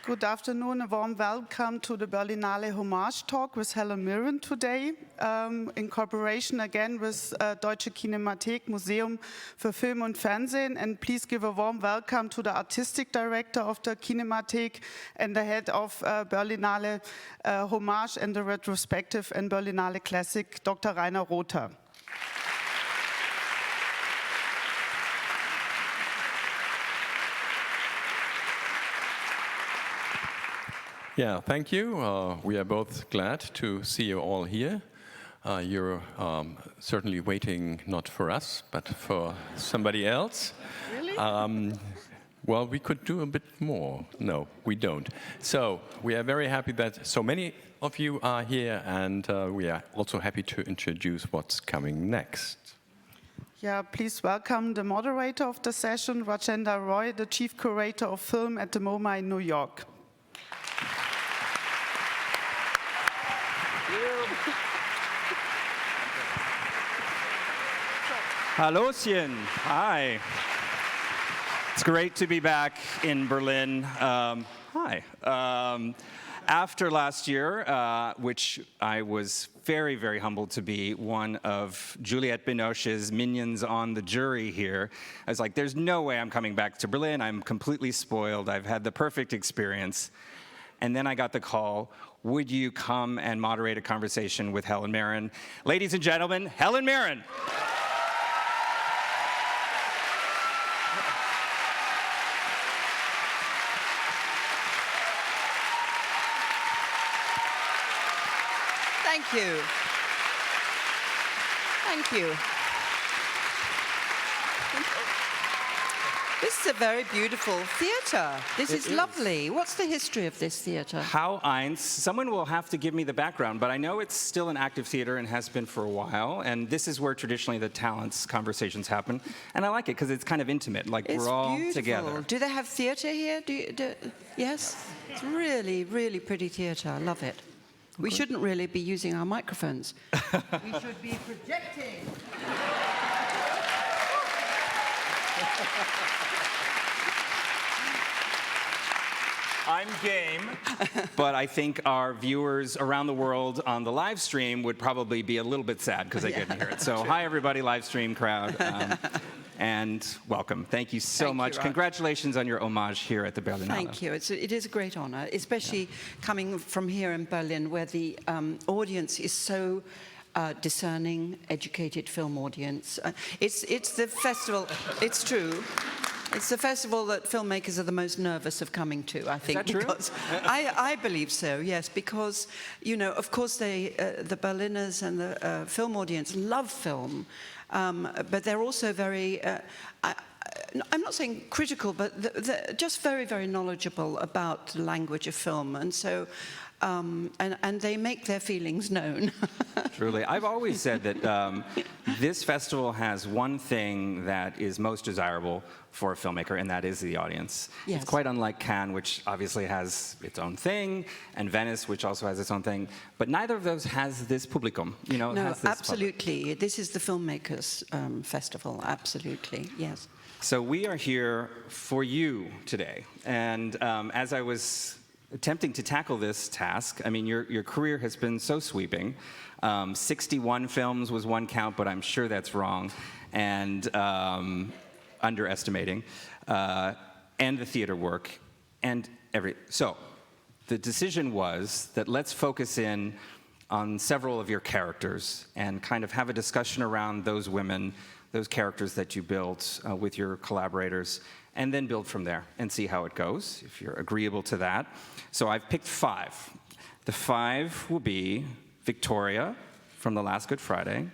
Good afternoon, a warm welcome to the Berlinale Homage talk with Helen Mirren today, in cooperation again with Deutsche Kinemathek, Museum für Film und Fernsehen. And please give a warm welcome to the artistic director of the Kinemathek and the head of Berlinale Homage and the retrospective and Berlinale Classic, Dr. Rainer Rother. Yeah, thank you. We are both glad to see you all here. You're certainly waiting not for us, but for somebody else. Really? Well, we could do a bit more. No, we don't. So we are very happy that so many of you are here, and we are also happy to introduce what's coming next. Yeah, please welcome the moderator of the session, Rajendra Roy, the chief curator of film at the MoMA in New York. Hallöchen. Hi. It's great to be back in Berlin. Hi. After last year, which I was very, very humbled to be one of Juliette Binoche's minions on the jury here, I was like, there's no way I'm coming back to Berlin. I'm completely spoiled. I've had the perfect experience. And then I got the call, would you come and moderate a conversation with Helen Mirren? Ladies and gentlemen, Helen Mirren. Thank you. Thank you. This is a very beautiful theatre. This is lovely. What's the history of this theatre? How eins. Someone will have to give me the background, but I know it's still an active theatre and has been for a while, and this is where traditionally the talents conversations happen, and I like it because it's kind of intimate, like It's we're all beautiful. together. Do they have theatre here? Yes? It's really, really pretty theatre. I love it. We shouldn't really be using our microphones. We should be projecting. I'm game, but I think our viewers around the world on the live stream would probably be a little bit sad because they couldn't hear it. So hi, everybody, live stream crowd, and welcome. Thank you so much. Raj. Congratulations on your homage here at the Berlinale. Thank you. It is a great honor, especially coming from here in Berlin, where the audience is so discerning, educated film audience. It's the festival. It's true. It's the festival that filmmakers are the most nervous of coming to, I think. Is that true? Because I believe so, yes, because, you know, of course the Berliners and the film audience love film, but they're also very, I'm not saying critical, but they're just very, very knowledgeable about the language of film. And so, and they make their feelings known. Truly. I've always said that this festival has one thing that is most desirable for a filmmaker, and that is the audience. Yes. It's quite unlike Cannes, which obviously has its own thing, and Venice, which also has its own thing, but neither of those has this publicum. You know, No, has this absolutely. public. This is the filmmakers' festival, absolutely, yes. So we are here for you today, and as I was attempting to tackle this task, I mean, your career has been so sweeping. 61 films was one count, but I'm sure that's wrong, and underestimating, and the theater work, and so the decision was that let's focus in on several of your characters and kind of have a discussion around those women those characters that you built with your collaborators, and then build from there and see how it goes, if you're agreeable to that. So I've picked 5. The 5 will be Victoria from The Last Good Friday,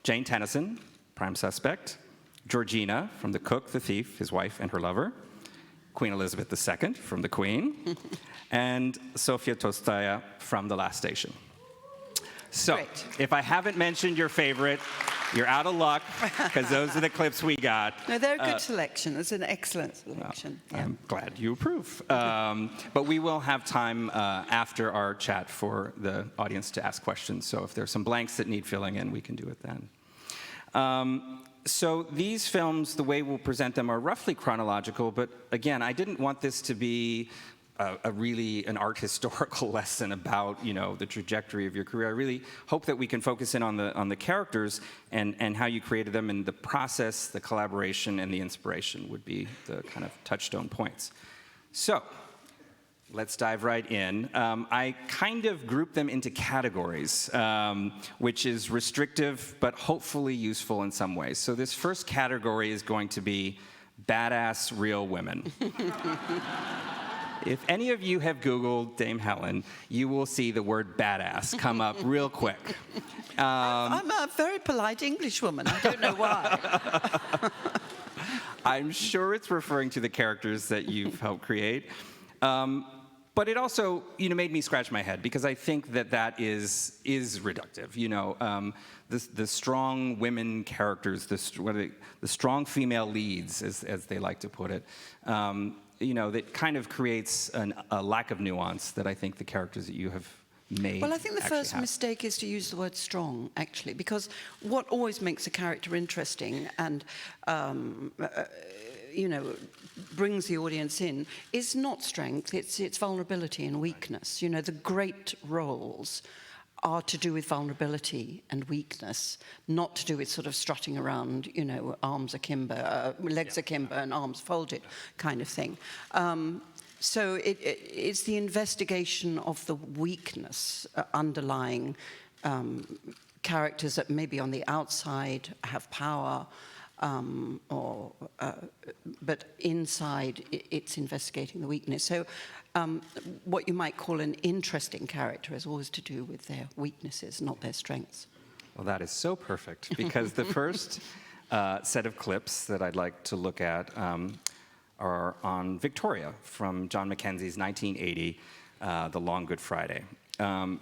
Jane Tennyson, prime suspect, Georgina from The Cook, the Thief, his wife and her lover, Queen Elizabeth II from The Queen, and Sofia Tolstoya from The Last Station. So, Great. if I haven't mentioned your favorite, you're out of luck, because those are the clips we got. No, they're a good selection. It's an excellent selection. Well, I'm glad you approve. But we will have time after our chat for the audience to ask questions. So if there's some blanks that need filling in, we can do it then. So these films, the way we'll present them are roughly chronological, but again, I didn't want this to be really an art historical lesson about, you know, the trajectory of your career. I really hope that we can focus in on the characters and how you created them, and the process, the collaboration, and the inspiration would be the kind of touchstone points. So let's dive right in. I kind of grouped them into categories, which is restrictive but hopefully useful in some ways. So this first category is going to be badass real women. If any of you have Googled Dame Helen, you will see the word badass come up real quick. I'm a very polite English woman. I don't know why. I'm sure it's referring to the characters that you've helped create. But it also, you know, made me scratch my head, because I think that is reductive. You know, the strong women characters, the strong female leads, as they like to put it. You know, that kind of creates a lack of nuance that I think the characters that you have made. Well, I think the first mistake is to use the word strong, actually, because what always makes a character interesting and you know, brings the audience in is not strength, it's vulnerability and weakness. You know, the great roles are to do with vulnerability and weakness, not to do with sort of strutting around, you know, arms akimbo, legs akimbo and arms folded kind of thing. So it's the investigation of the weakness underlying characters that maybe on the outside have power, but inside it's investigating the weakness. So what you might call an interesting character is always to do with their weaknesses, not their strengths. Well, that is so perfect, because the first set of clips that I'd like to look at are on Victoria from John Mackenzie's 1980, The Long Good Friday.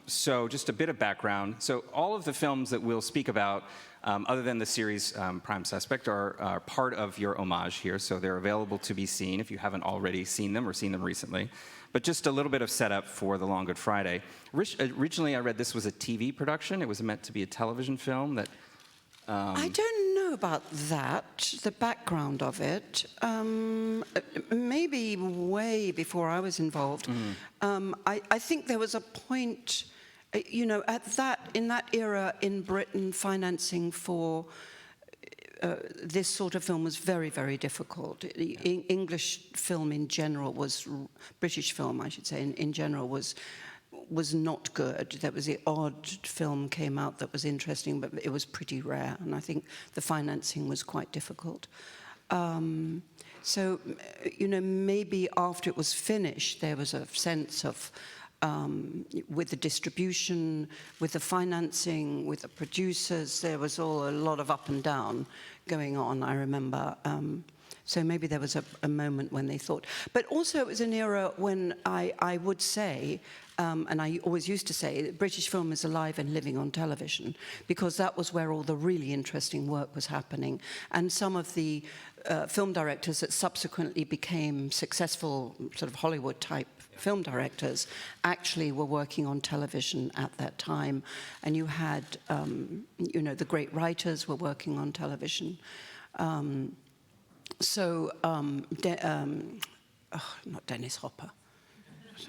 So just a bit of background. So all of the films that we'll speak about, other than the series Prime Suspect, are part of your Homage here, so they're available to be seen if you haven't already seen them or seen them recently. But just a little bit of setup for The Long Good Friday. Originally, I read this was a TV production. It was meant to be a television film that... I don't know about that, the background of it. Maybe way before I was involved. I think there was a point, you know, in that era in Britain, financing for this sort of film was very, very difficult. English film in general was, British film, I should say, in general was not good. There was the odd film came out that was interesting, but it was pretty rare, and I think the financing was quite difficult. So, you know, maybe after it was finished, there was a sense of, with the distribution, with the financing, with the producers, there was all a lot of up and down going on, I remember. So maybe there was a moment when they thought. But also it was an era when I would say, and I always used to say, that British film is alive and living on television, because that was where all the really interesting work was happening. And some of the film directors that subsequently became successful sort of Hollywood-type film directors actually were working on television at that time. And you had, you know, the great writers were working on television. Not Dennis Hopper.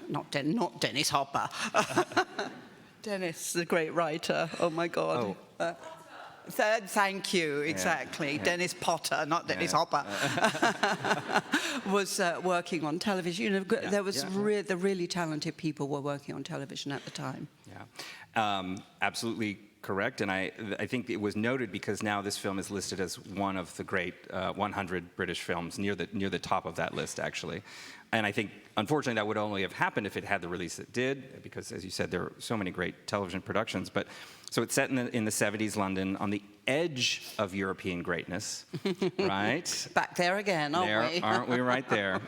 Not Dennis Hopper. Dennis, the great writer. Oh my God. Oh. Thank you, exactly. Yeah. Dennis Potter, not Dennis Hopper, was working on television. You know, there was the really talented people were working on television at the time. Yeah, absolutely correct, and I think it was noted because now this film is listed as one of the great 100 British films, near the top of that list, actually. And I think, unfortunately, that would only have happened if it had the release it did, because, as you said, there are so many great television productions. But so it's set in the 70s London, on the edge of European greatness, right? Back there again, aren't we? Aren't we right there?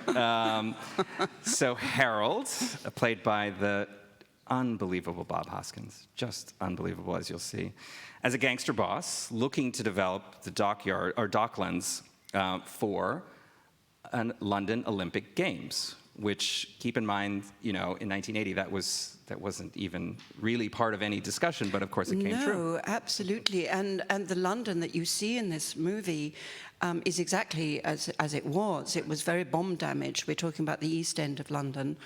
So Harold, played by the unbelievable Bob Hoskins, just unbelievable, as you'll see, as a gangster boss looking to develop the docklands for London Olympic Games, which, keep in mind, in 1980 that wasn't even really part of any discussion, but of course it came true. No, absolutely, and the London that you see in this movie is exactly as it was. It was very bomb damaged. We're talking about the East End of London.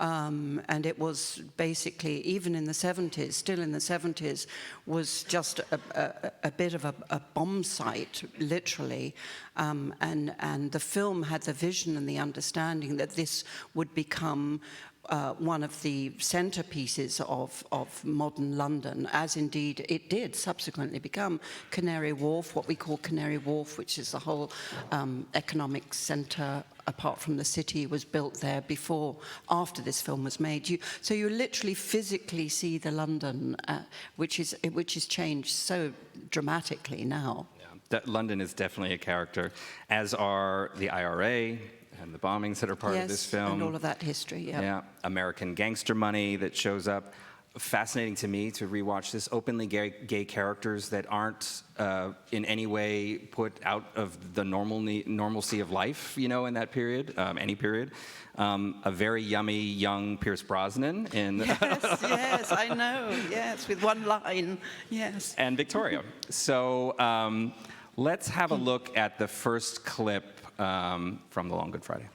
And it was basically, even in the 70s, still in the 70s, was just a bit of a bomb site, literally. And the film had the vision and the understanding that this would become one of the centerpieces of modern London, as indeed it did subsequently become. Canary Wharf, what we call Canary Wharf, which is the whole economic center apart from the city, was built there after this film was made. So you literally physically see the London, which is changed so dramatically now. Yeah, London is definitely a character, as are the IRA, and the bombings that are part of this film. And all of that history, Yeah, American gangster money that shows up. Fascinating to me to rewatch this. Openly gay characters that aren't in any way put out of the normalcy of life, in that period, any period. A very yummy young Pierce Brosnan in Yes, I know. Yes, with one line. Yes. And Victoria. So let's have a look at the first clip from The Long Good Friday.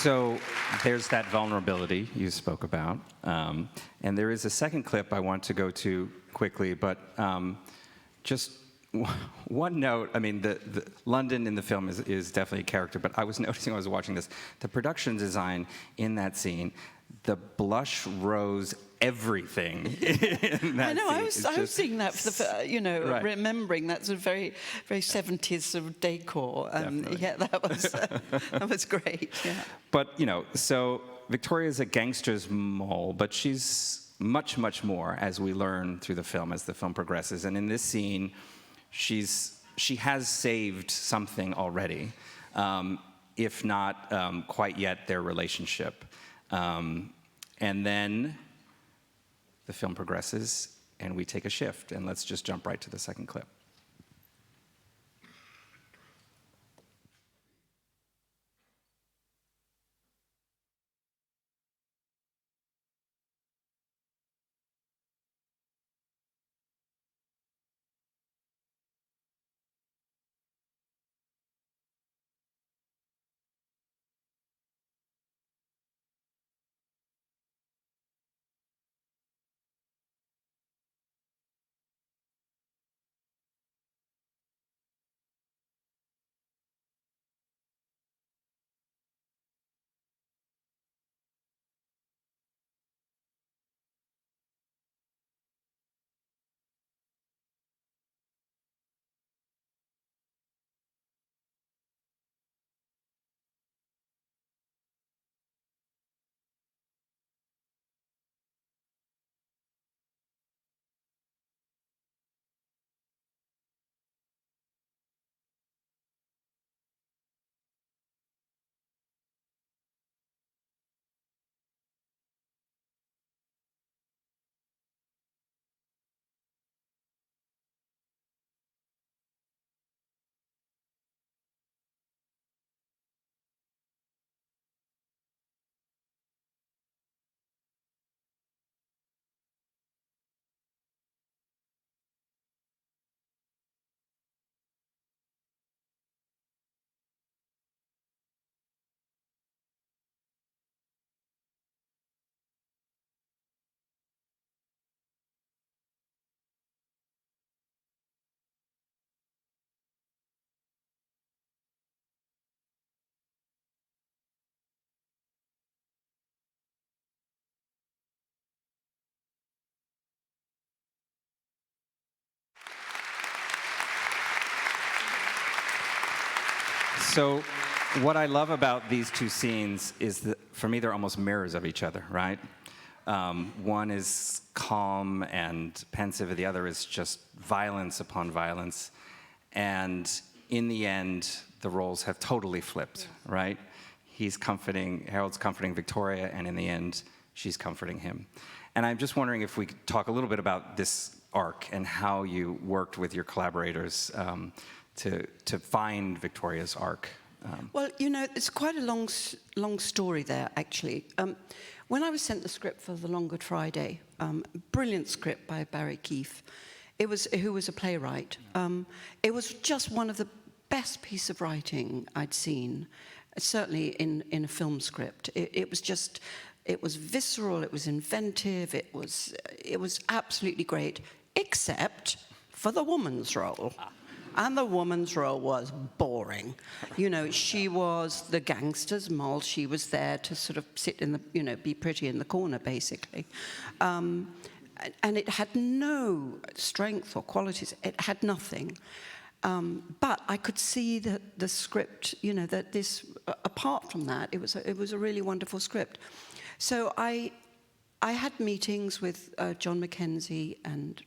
So there's that vulnerability you spoke about. And there is a second clip I want to go to quickly, but just one note. I mean, the London in the film is definitely a character, but I was noticing when I was watching this, the production design in that scene, the blush rose everything in that I know. scene. I was seeing that for the, Right. remembering that's a very, very 70s sort of decor. Definitely. Yeah, that was great. Yeah. But so Victoria's a gangster's mole, but she's much, much more, as we learn through the film, as the film progresses. And in this scene, she has saved something already, if not quite yet their relationship. And then the film progresses, and we take a shift. And let's just jump right to the second clip. So what I love about these two scenes is that, for me, they're almost mirrors of each other, right? One is calm and pensive, and the other is just violence upon violence. And in the end, the roles have totally flipped, right? Harold's comforting Victoria, and in the end, she's comforting him. And I'm just wondering if we could talk a little bit about this arc and how you worked with your collaborators to find Victoria's arc. Well, it's quite a long story there, actually. When I was sent the script for The Long Good Friday, brilliant script by Barry Keefe, who was a playwright. It was just one of the best piece of writing I'd seen, certainly in a film script. It was visceral, it was inventive, it was absolutely great, except for the woman's role. And the woman's role was boring. She was the gangster's mole. She was there to sort of sit in the, be pretty in the corner, basically. And it had no strength or qualities. It had nothing. But I could see that the script, that this, apart from that, it was a really wonderful script. So I had meetings with John Mackenzie, and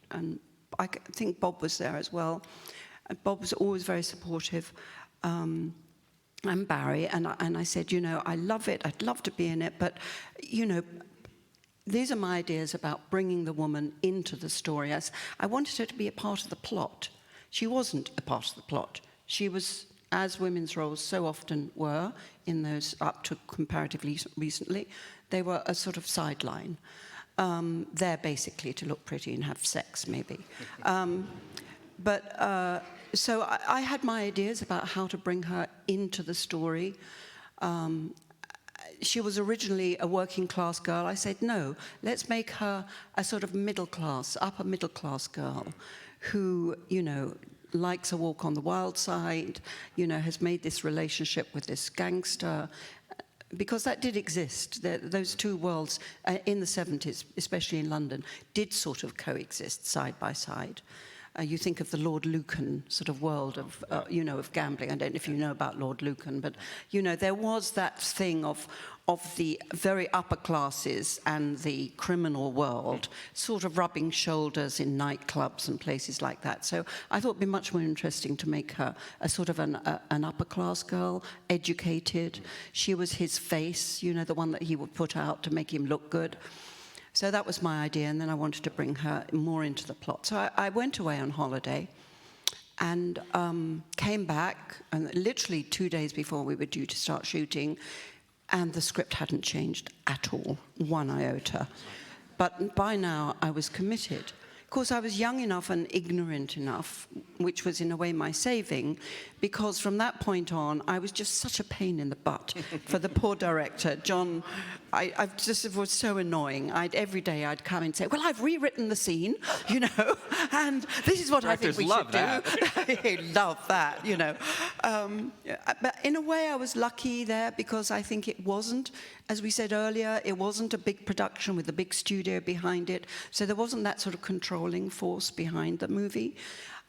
I think Bob was there as well. Bob was always very supportive, and Barry, and I said, I love it, I'd love to be in it, but, these are my ideas about bringing the woman into the story. I wanted her to be a part of the plot. She wasn't a part of the plot. She was, as women's roles so often were, in those up to comparatively recently, they were a sort of sideline. They're basically to look pretty and have sex, maybe. So I had my ideas about how to bring her into the story. she was originally a working class girl. I said, no, let's make her a sort of middle class, upper middle class girl who, you know, likes a walk on the wild side, you know, has made this relationship with this gangster, because that did exist. Those two worlds in the 70s, especially in London, did sort of coexist side by side. You think of the Lord Lucan sort of world of, you know, of gambling. I don't know if you know about Lord Lucan, but, you know, there was that thing of the very upper classes and the criminal world sort of rubbing shoulders in nightclubs and places like that. So I thought it'd be much more interesting to make her a sort of an upper class girl, educated. She was his face, you know, the one that he would put out to make him look good. So that was my idea, and then I wanted to bring her more into the plot. So I went away on holiday and came back, and literally 2 days before we were due to start shooting, and the script hadn't changed at all, one iota. But by now, I was committed. Of course, I was young enough and ignorant enough, which was in a way my saving, because from that point on, I was just such a pain in the butt for the poor director. John, I just was so annoying. Every day I'd come and say, well, I've rewritten the scene, you know, and this is what Directors I think we should that. do. Love that, you know. But in a way, I was lucky there because I think it wasn't, as we said earlier, it wasn't a big production with a big studio behind it. So there wasn't that sort of controlling force behind the movie.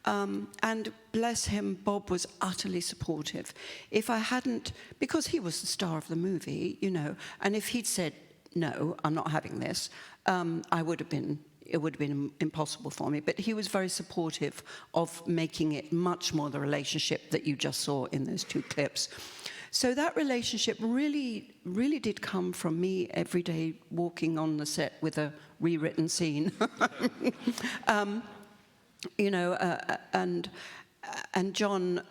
And bless him, Bob was utterly supportive. If I hadn't, because he was the star of the movie, you know, and if he'd said, no, I'm not having this, it would have been impossible for me. But he was very supportive of making it much more the relationship that you just saw in those two clips. So that relationship really, really did come from me every day walking on the set with a rewritten scene. You know, and John,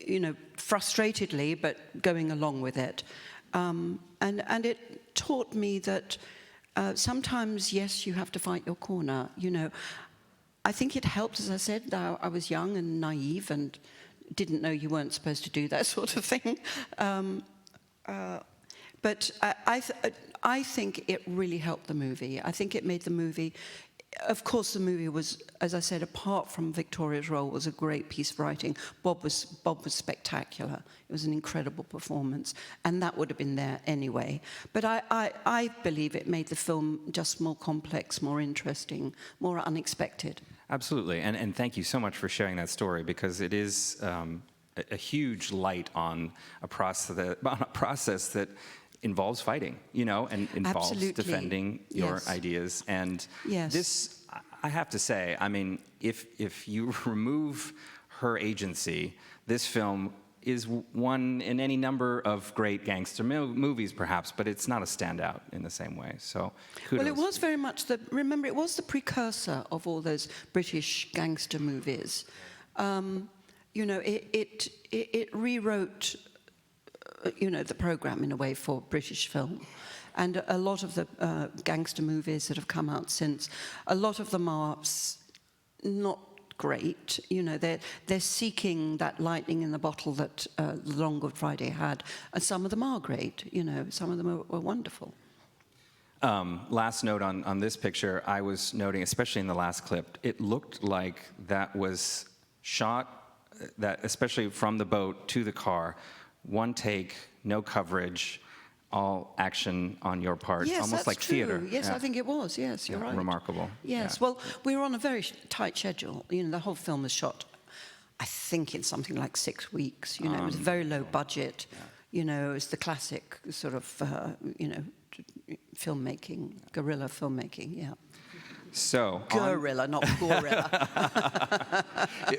you know, frustratedly, but going along with it. And it taught me that sometimes, yes, you have to fight your corner, you know. I think it helped, as I said, that I was young and naive and didn't know you weren't supposed to do that sort of thing. But I think it really helped the movie. I think it made the movie... Of course, the movie was, as I said, apart from Victoria's role, was a great piece of writing. Bob was spectacular. It was an incredible performance, and that would have been there anyway. But I believe it made the film just more complex, more interesting, more unexpected. Absolutely, and thank you so much for sharing that story, because it is a huge light on a process that involves fighting, you know, and involves Absolutely. defending your Yes. ideas. And Yes. this, I have to say, I mean, if you remove her agency, this film is one in any number of great gangster movies, perhaps, but it's not a standout in the same way. So kudos. Well, it was very much remember, it was the precursor of all those British gangster movies. You know, it rewrote, you know, the program in a way for British film. And a lot of the gangster movies that have come out since, a lot of them are not great. You know, they're seeking that lightning in the bottle that Long Good Friday had. And some of them are great, you know, some of them are wonderful. Last note on this picture, I was noting, especially in the last clip, it looked like that was shot, that especially from the boat to the car, one take, no coverage, all action on your part, Yes, almost that's like true. theater. Yes, Yeah. I think it was. Yes, you're right. Remarkable. Yes, Yeah. well, we were on a very tight schedule. You know, the whole film was shot, I think, in something like 6 weeks. You know, it was very low budget. Yeah. You know, it was the classic sort of, you know, filmmaking, guerrilla filmmaking, yeah. So Guerrilla, not gorilla.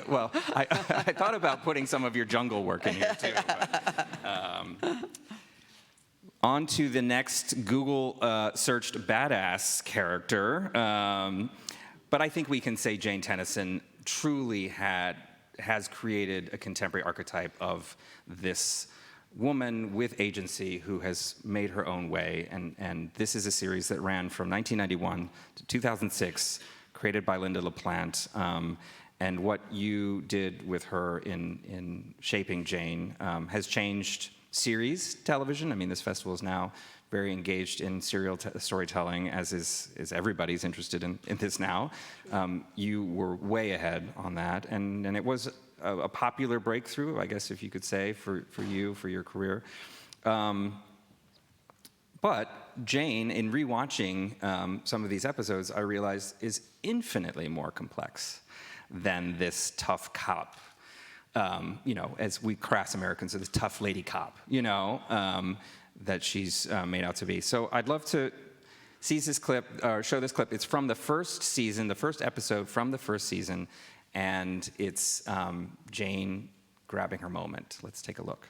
well, I thought about putting some of your jungle work in here, too. But, on to the next Google-searched badass character. But I think we can say Jane Tennyson truly has created a contemporary archetype of this woman with agency who has made her own way. And this is a series that ran from 1991 to 2006, created by Linda LaPlante. And what you did with her in shaping Jane has changed series television. I mean, this festival is now very engaged in serial storytelling, as is everybody's interested in this now. You were way ahead on that, and it was a popular breakthrough, I guess, if you could say, for you, for your career. But Jane, in rewatching some of these episodes, I realized is infinitely more complex than this tough cop. You know, as we crass Americans, this tough lady cop, you know, that she's made out to be. So I'd love to seize this clip, or show this clip. It's from the first season, the first episode from the first season, and it's Jane grabbing her moment. Let's take a look.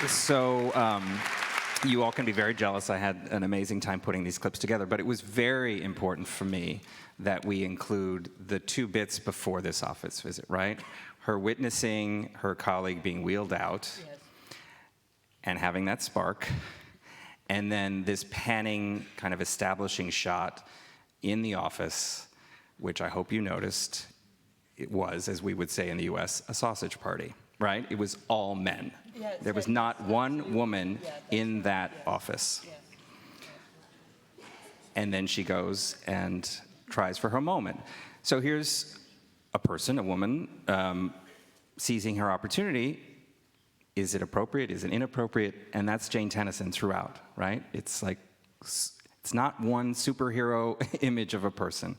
So you all can be very jealous. I had an amazing time putting these clips together, but it was very important for me that we include the two bits before this office visit, right? Her witnessing her colleague being wheeled out, yes, and having that spark, and then this panning kind of establishing shot in the office, which I hope you noticed, it was, as we would say in the US, a sausage party, right? It was all men. Yeah, there was not one woman in that office. Yeah. And then she goes and tries for her moment. So here's a person, a woman, seizing her opportunity. Is it appropriate? Is it inappropriate? And that's Jane Tennyson throughout, right? It's like, it's not one superhero image of a person.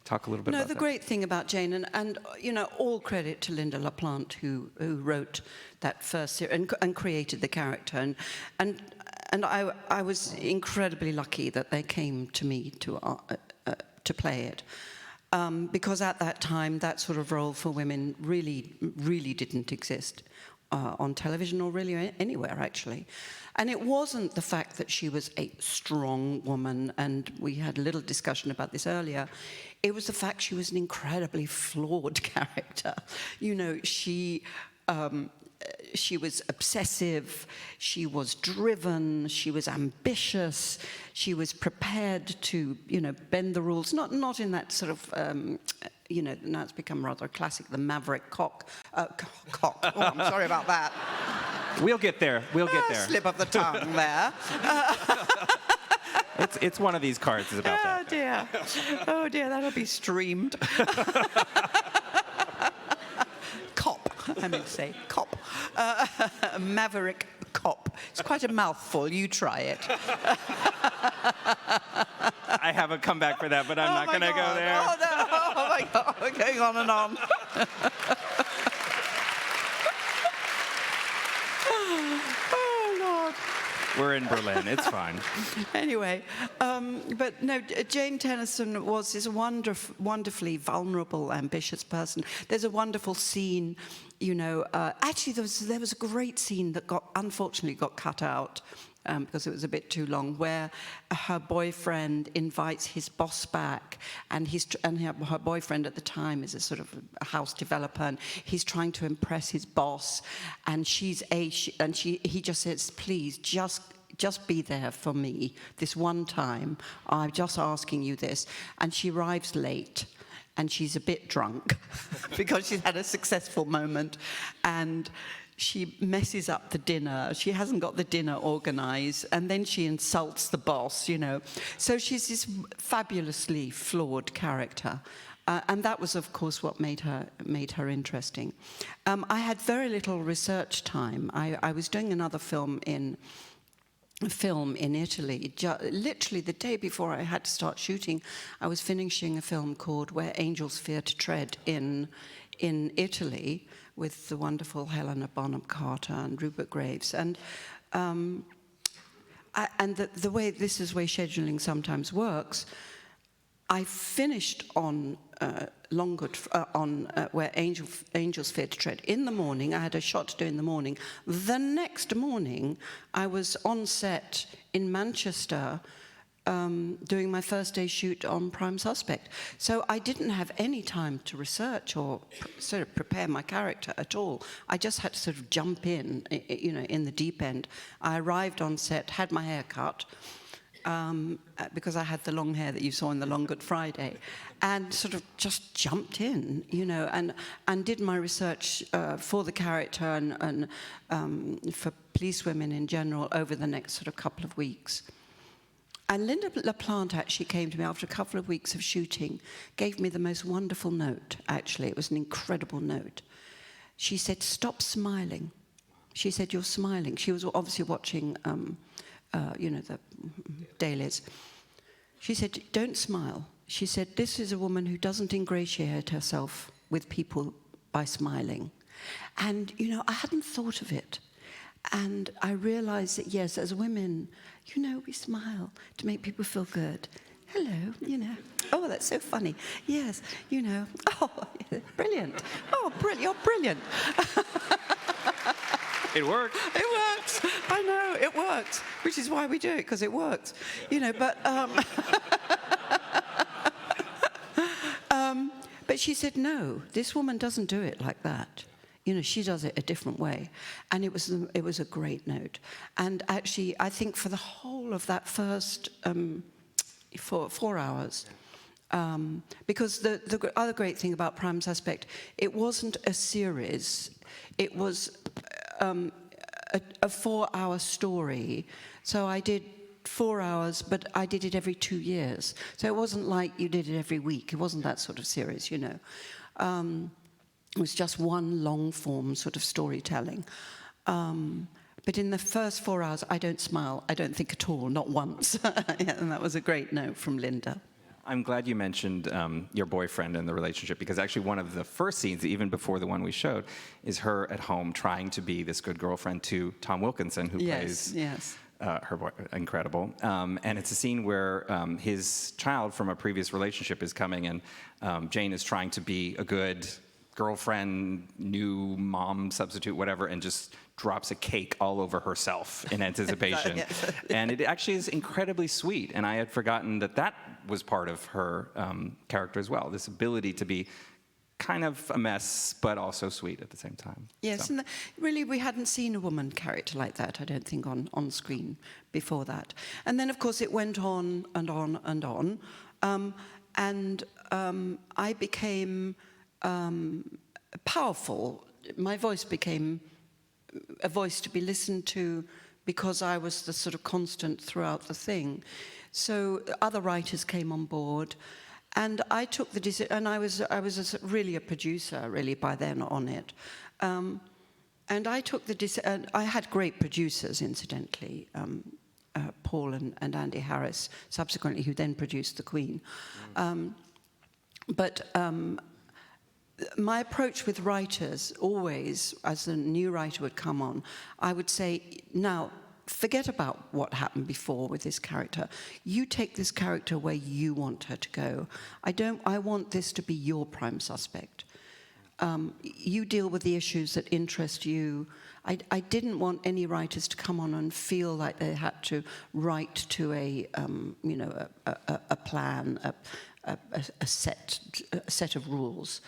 Talk a little bit about that. No, the great thing about Jane, and you know, all credit to Linda LaPlante, who wrote that first series and created the character, and I was incredibly lucky that they came to me to play it. Because at that time, that sort of role for women really didn't exist on television or really anywhere, actually. And it wasn't the fact that she was a strong woman, and we had a little discussion about this earlier. It was the fact she was an incredibly flawed character. You know, she was obsessive, she was driven, she was ambitious, she was prepared to, you know, bend the rules, not in that sort of, you know, now it's become rather classic, the maverick cock. Oh, I'm sorry about that. We'll get there, we'll get there. Slip of the tongue there. It's one of these cards is about that. Oh dear, that'll be streamed. Cop, I meant to say, cop. Maverick cop. It's quite a mouthful, you try it. I have a comeback for that, but I'm not going to go there. Oh, no. Oh my God, we're going on and on. Oh, Lord. We're in Berlin, it's fine. Anyway, but no, Jane Tennyson was this wonderfully vulnerable, ambitious person. There's a wonderful scene, you know, actually there was a great scene that unfortunately got cut out because it was a bit too long, where her boyfriend invites his boss back, and her boyfriend at the time is a sort of a house developer, and he's trying to impress his boss, and he just says, please, just be there for me this one time. I'm just asking you this. And she arrives late, and she's a bit drunk because she's had a successful moment, and she messes up the dinner. She hasn't got the dinner organized, and then she insults the boss, you know. So she's this fabulously flawed character. And that was, of course, what made her interesting. I had very little research time. I was doing another film in Italy. Literally the day before I had to start shooting, I was finishing a film called Where Angels Fear to Tread in Italy, with the wonderful Helena Bonham Carter and Rupert Graves. And the way scheduling sometimes works, I finished on Where Angels Fear to Tread in the morning. I had a shot to do in the morning. The next morning, I was on set in Manchester doing my first day shoot on Prime Suspect. So I didn't have any time to research or sort of prepare my character at all. I just had to sort of jump in, you know, in the deep end. I arrived on set, had my hair cut, because I had the long hair that you saw in the Long Good Friday, and sort of just jumped in, you know, and did my research for the character and for policewomen in general over the next sort of couple of weeks. And Linda LaPlante actually came to me after a couple of weeks of shooting, gave me the most wonderful note, actually. It was an incredible note. She said, stop smiling. She said, you're smiling. She was obviously watching, you know, the dailies. She said, don't smile. She said, this is a woman who doesn't ingratiate herself with people by smiling. And, you know, I hadn't thought of it. And I realized that, yes, as women, you know, we smile to make people feel good. Hello, you know. Oh, that's so funny. Yes, you know. Oh, brilliant. Oh, brilliant. You're brilliant. It works. It works. I know, it works. Which is why we do it, because it works. You know, but... but she said, no, this woman doesn't do it like that. You know, she does it a different way. And it was a great note. And actually, I think for the whole of that first 4 hours, because the other great thing about Prime Suspect, it wasn't a series. It was a 4-hour story. So I did 4 hours, but I did it every 2 years. So it wasn't like you did it every week. It wasn't that sort of series, you know. It was just one long-form sort of storytelling. But in the first 4 hours, I don't smile. I don't think at all, not once. Yeah, and that was a great note from Linda. I'm glad you mentioned your boyfriend and the relationship, because actually one of the first scenes, even before the one we showed, is her at home trying to be this good girlfriend to Tom Wilkinson, who plays her boy, incredible. And it's a scene where his child from a previous relationship is coming, and Jane is trying to be a good girlfriend, new mom substitute, whatever, and just drops a cake all over herself in anticipation. And it actually is incredibly sweet. And I had forgotten that that was part of her character as well, this ability to be kind of a mess, but also sweet at the same time. Yes, so. And really we hadn't seen a woman character like that, I don't think, on screen before that. And then, of course, it went on and on and on. I became powerful. My voice became a voice to be listened to because I was the sort of constant throughout the thing. So other writers came on board, and I took the decision, and I was really a producer, really, by then on it. And I took the decision, I had great producers, incidentally, Paul and Andy Harris, subsequently, who then produced The Queen. My approach with writers, always, as a new writer would come on, I would say, now, forget about what happened before with this character. You take this character where you want her to go. I want this to be your prime suspect. You deal with the issues that interest you. I didn't want any writers to come on and feel like they had to write to a plan, a set of rules.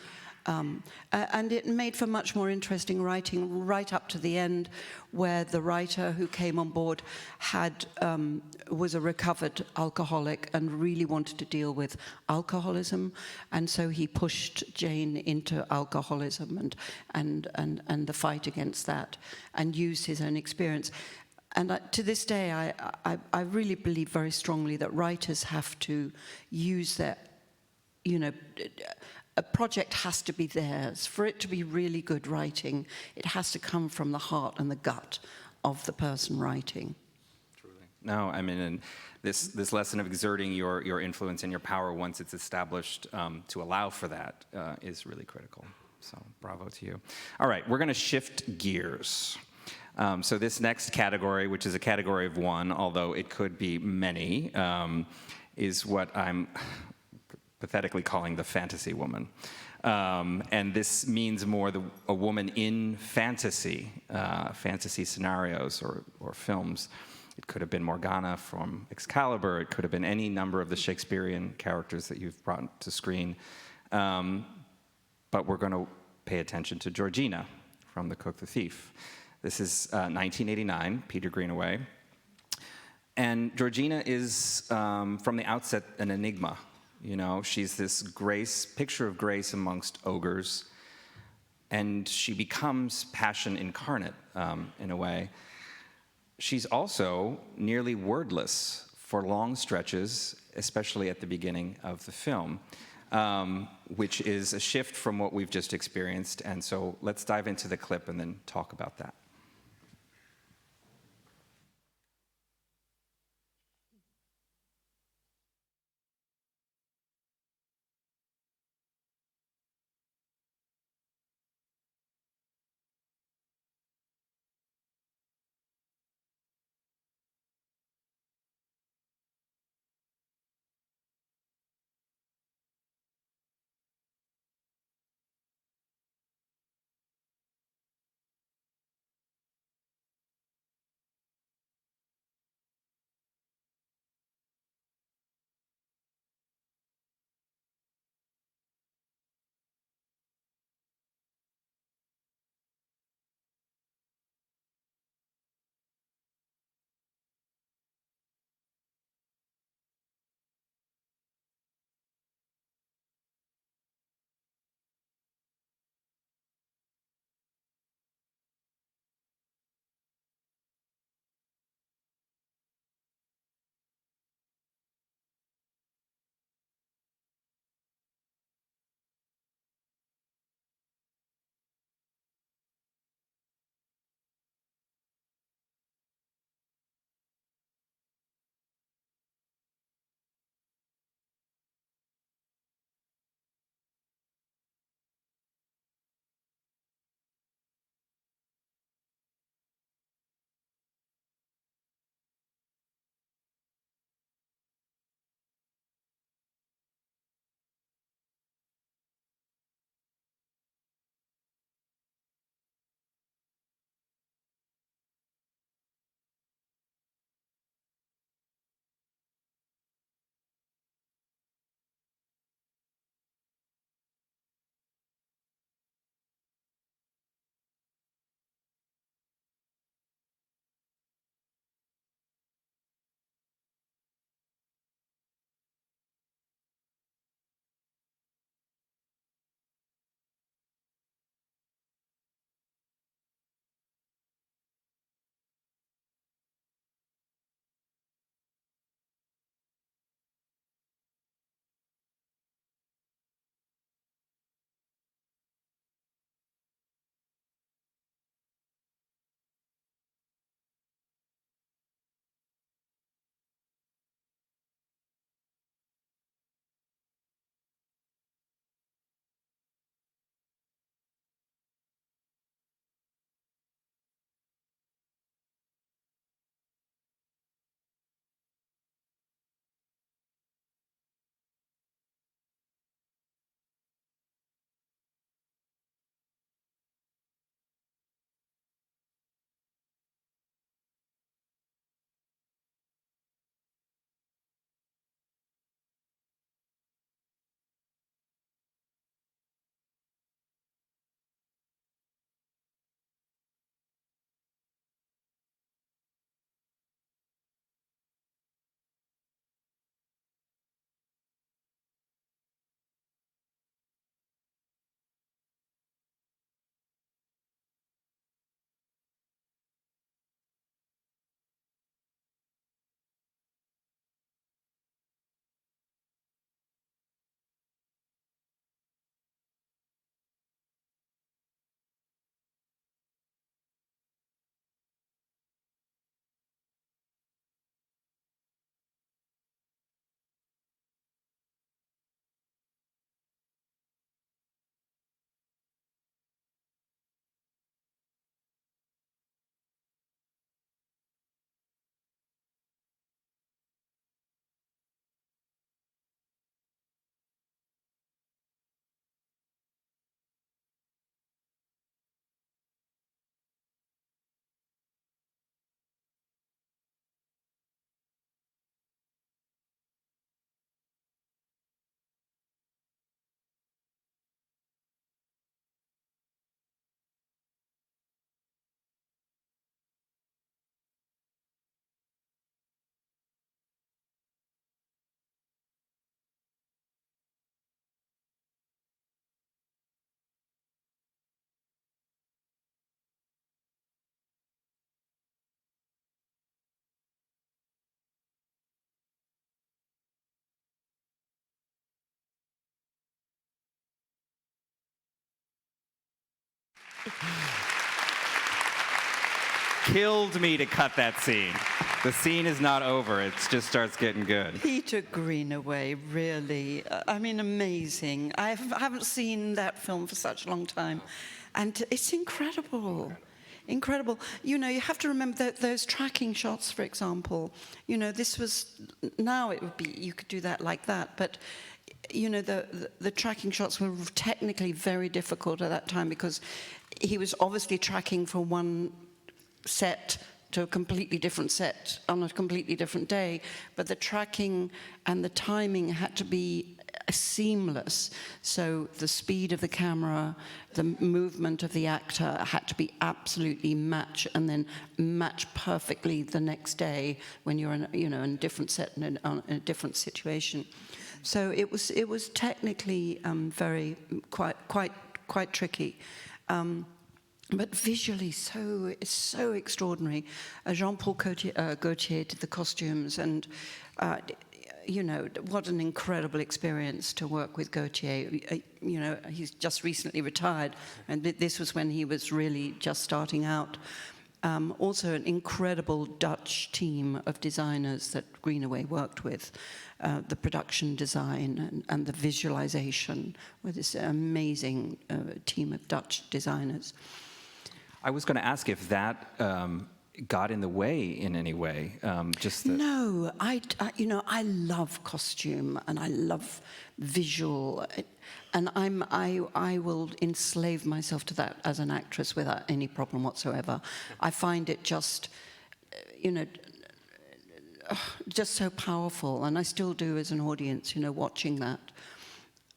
And it made for much more interesting writing right up to the end, where the writer who came on board was a recovered alcoholic and really wanted to deal with alcoholism, and so he pushed Jane into alcoholism and the fight against that, and used his own experience. And to this day, I really believe very strongly that writers have to use their, a project has to be theirs. For it to be really good writing, it has to come from the heart and the gut of the person writing. Truly. No, I mean, and this lesson of exerting your influence and your power once it's established to allow for that is really critical. So bravo to you. All right, we're going to shift gears. So this next category, which is a category of one, although it could be many, is what I'm pathetically calling the fantasy woman. And this means more a woman in fantasy, fantasy scenarios or films. It could have been Morgana from Excalibur. It could have been any number of the Shakespearean characters that you've brought to screen. But we're going to pay attention to Georgina from The Cook, the Thief. This is 1989, Peter Greenaway. And Georgina is, from the outset, an enigma. She's this picture of grace amongst ogres, and she becomes passion incarnate in a way. She's also nearly wordless for long stretches, especially at the beginning of the film, which is a shift from what we've just experienced. And so let's dive into the clip and then talk about that. Killed me to cut that scene. The scene is not over. It just starts getting good. Peter Greenaway, really, I mean, amazing. I haven't seen that film for such a long time, and it's incredible. Incredible. You know, you have to remember that those tracking shots, for example, you know, this was, now it would be, you could do that like that, but, you know, the tracking shots were technically very difficult at that time because he was obviously tracking from one set to a completely different set on a completely different day, but the tracking and the timing had to be seamless. So the speed of the camera, the movement of the actor had to be absolutely match, and then match perfectly the next day when you're in, you know, in a different set and in a different situation. So it was technically quite tricky. But visually, it's so extraordinary. Jean-Paul Gaultier did the costumes, and you know, what an incredible experience to work with Gaultier. You know, he's just recently retired, and this was when he was really just starting out. Also, an incredible Dutch team of designers that Greenaway worked with. The production design and the visualization with this amazing team of Dutch designers. I was going to ask if that got in the way in any way. No, you know, I love costume and I love visual, and I will enslave myself to that as an actress without any problem whatsoever. I find it just, you know, just so powerful, and I still do as an audience, you know, watching that.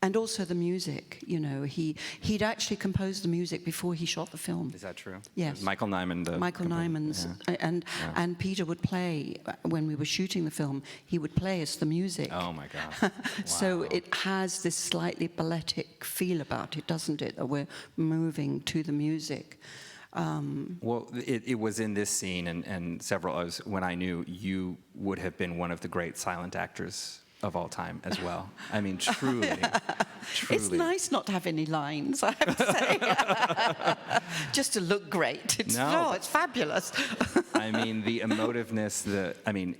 And also the music, you know, he'd actually composed the music before he shot the film. Is that true? Yes. Michael Nyman. Michael Nyman's, yeah. And Peter would play, when we were shooting the film, he would play us the music. Oh my God. Wow. So it has this slightly balletic feel about it, doesn't it? That we're moving to the music. Well, it was in this scene and several others when I knew you would have been one of the great silent actors of all time as well. I mean, truly, truly. It's nice not to have any lines, I have to say. Just to look great. It's fabulous. I mean, the emotiveness,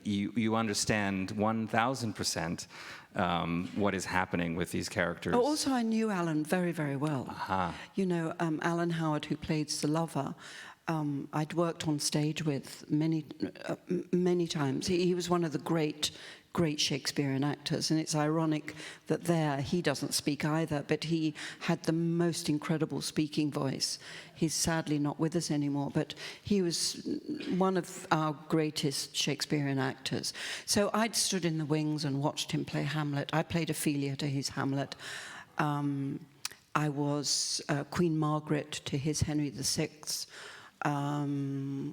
you understand 1,000% what is happening with these characters. Also, I knew Alan very, very well. You know, Alan Howard, who plays the lover, I'd worked on stage with many times. He was one of the great Shakespearean actors, and it's ironic that he doesn't speak either, but he had the most incredible speaking voice. He's sadly not with us anymore, but he was one of our greatest Shakespearean actors. So I'd stood in the wings and watched him play Hamlet. I played Ophelia to his Hamlet. I was Queen Margaret to his Henry VI.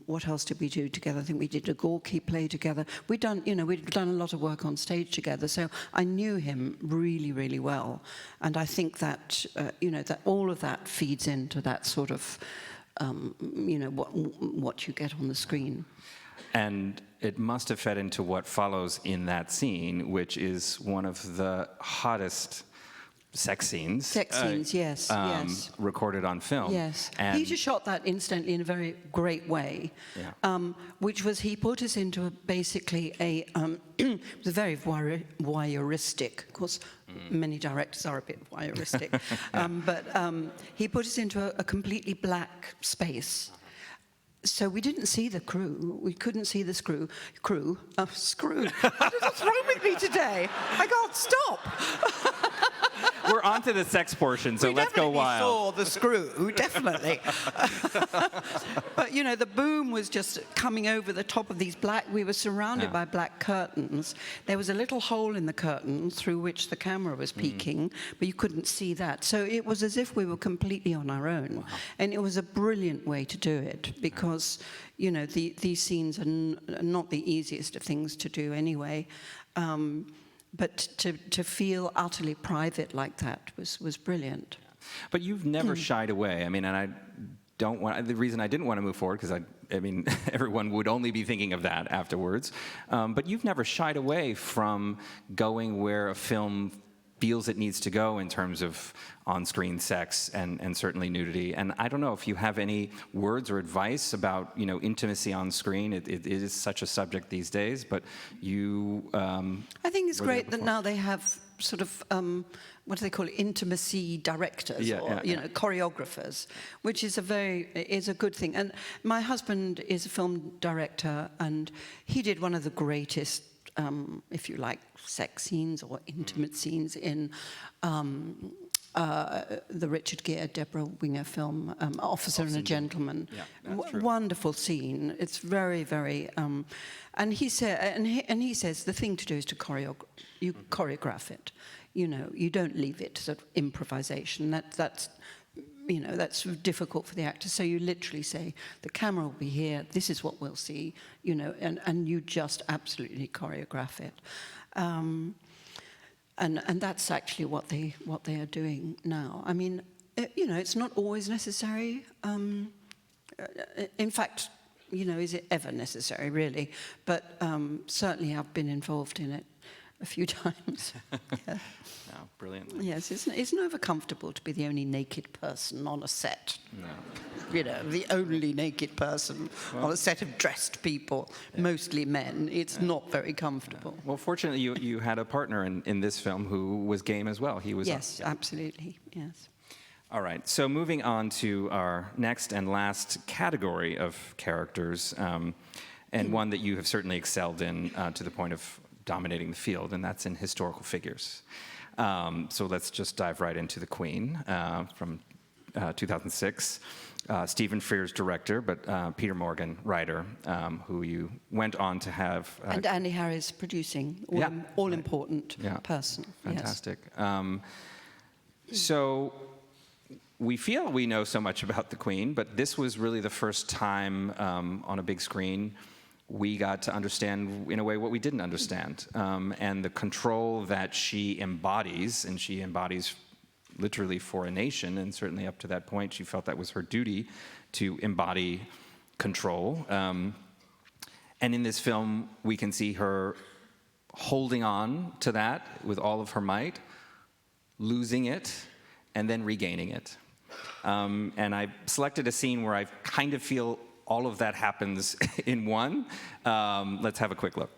What else did we do together? I think we did a Gorky play together. We'd done a lot of work on stage together, so I knew him really, really well. And I think that, that all of that feeds into that sort of, what you get on the screen. And it must have fed into what follows in that scene, which is one of the hottest sex scenes. Yes. Recorded on film. Yes. And Peter shot that instantly in a very great way, which was he put us into basically a very voyeuristic. Of course, many directors are a bit voyeuristic, but he put us into a completely black space. So we didn't see the crew. We couldn't see the screw. What's wrong with me today? I can't stop. We're on to the sex portion, so let's go wild. We saw the screw, definitely. But, you know, the boom was just coming over the top of these we were surrounded by black curtains. There was a little hole in the curtain through which the camera was peeking, but you couldn't see that. So it was as if we were completely on our own. Wow. And it was a brilliant way to do it because, you know, these scenes are not the easiest of things to do anyway. But to feel utterly private like that was brilliant. But you've never shied away. I mean, and the reason I didn't want to move forward, because I mean, everyone would only be thinking of that afterwards. But you've never shied away from going where a film feels it needs to go in terms of on-screen sex and certainly nudity. And I don't know if you have any words or advice about, you know, intimacy on screen. It is such a subject these days, but you... I think it's great that now they have sort of, what do they call it, intimacy directors, you know, choreographers, which is a good thing. And my husband is a film director, and he did one of the greatest, if you like, sex scenes or intimate scenes in the Richard Gere, Deborah Winger film, Officer and a Gentleman. Yeah, wonderful scene. It's very, very... and he says the thing to do is to choreograph it. You know, you don't leave it to sort of improvisation. That's you know, that's difficult for the actor. So you literally say, the camera will be here, this is what we'll see, you know, and you just absolutely choreograph it. And that's actually what they are doing now. I mean, you know, it's not always necessary. In fact, you know, is it ever necessary, really? But certainly I've been involved in it a few times. Yeah. Oh, brilliantly. Yes, it's never comfortable to be the only naked person on a set. No. You know, the only naked person on a set of dressed people, mostly men. It's not very comfortable. Well, fortunately, you had a partner in this film who was game as well. He was... Yes, absolutely, yes. All right, so moving on to our next and last category of characters, and one that you have certainly excelled in to the point of dominating the field, and that's in historical figures. So let's just dive right into The Queen from 2006. Stephen Frears, director, but Peter Morgan, writer, who you went on to have... and Andy Harris producing, all-important person. Fantastic. Yes. So we feel we know so much about the Queen, but this was really the first time on a big screen we got to understand, in a way, what we didn't understand. And the control that she embodies, and she embodies literally for a nation, and certainly up to that point, she felt that was her duty to embody control. And in this film, we can see her holding on to that with all of her might, losing it, and then regaining it. And I selected a scene where I kind of feel all of that happens in one. Let's have a quick look.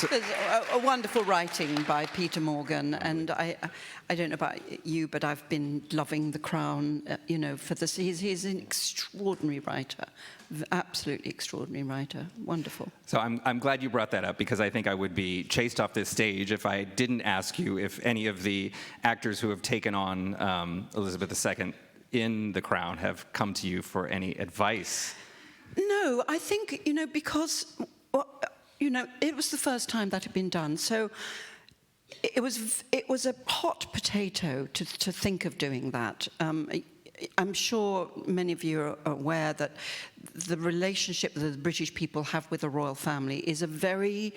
There's a wonderful writing by Peter Morgan, and I don't know about you, but I've been loving The Crown, you know, for this. He's an extraordinary writer, absolutely extraordinary writer, wonderful. So I'm glad you brought that up, because I think I would be chased off this stage if I didn't ask you if any of the actors who have taken on Elizabeth II in The Crown have come to you for any advice. No, I think, you know, because, well, you know, it was the first time that had been done, so it was a hot potato to think of doing that. I'm sure many of you are aware that the relationship that the British people have with the royal family is a very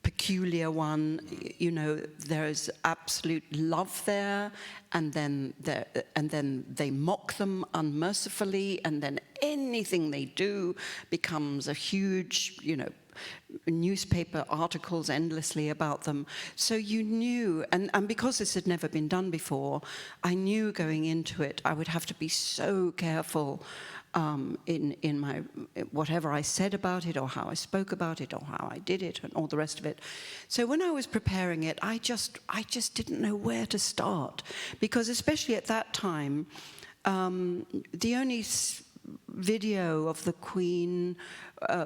peculiar one. You know, there is absolute love there, and then they mock them unmercifully, and then anything they do becomes a huge, you know, newspaper articles endlessly about them. So you knew, and because this had never been done before, I knew going into it I would have to be so careful in my whatever I said about it, or how I spoke about it, or how I did it, and all the rest of it. So when I was preparing it, I just didn't know where to start, because especially at that time, the only video of the Queen,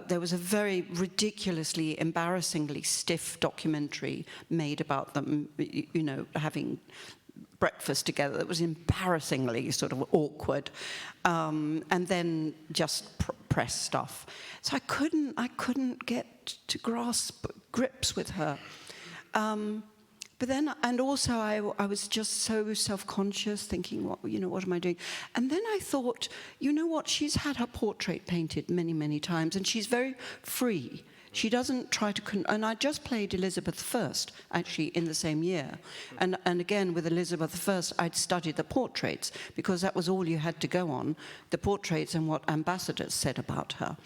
there was a very ridiculously, embarrassingly stiff documentary made about them, you know, having breakfast together that was embarrassingly sort of awkward, and then just press stuff. So I couldn't get to grasp grips with her. But then, and also I was just so self-conscious, thinking, what am I doing? And then I thought, you know what, she's had her portrait painted many, many times, and she's very free. She doesn't try to, and I just played Elizabeth I, actually, in the same year. And again, with Elizabeth I, I'd studied the portraits, because that was all you had to go on, the portraits and what ambassadors said about her.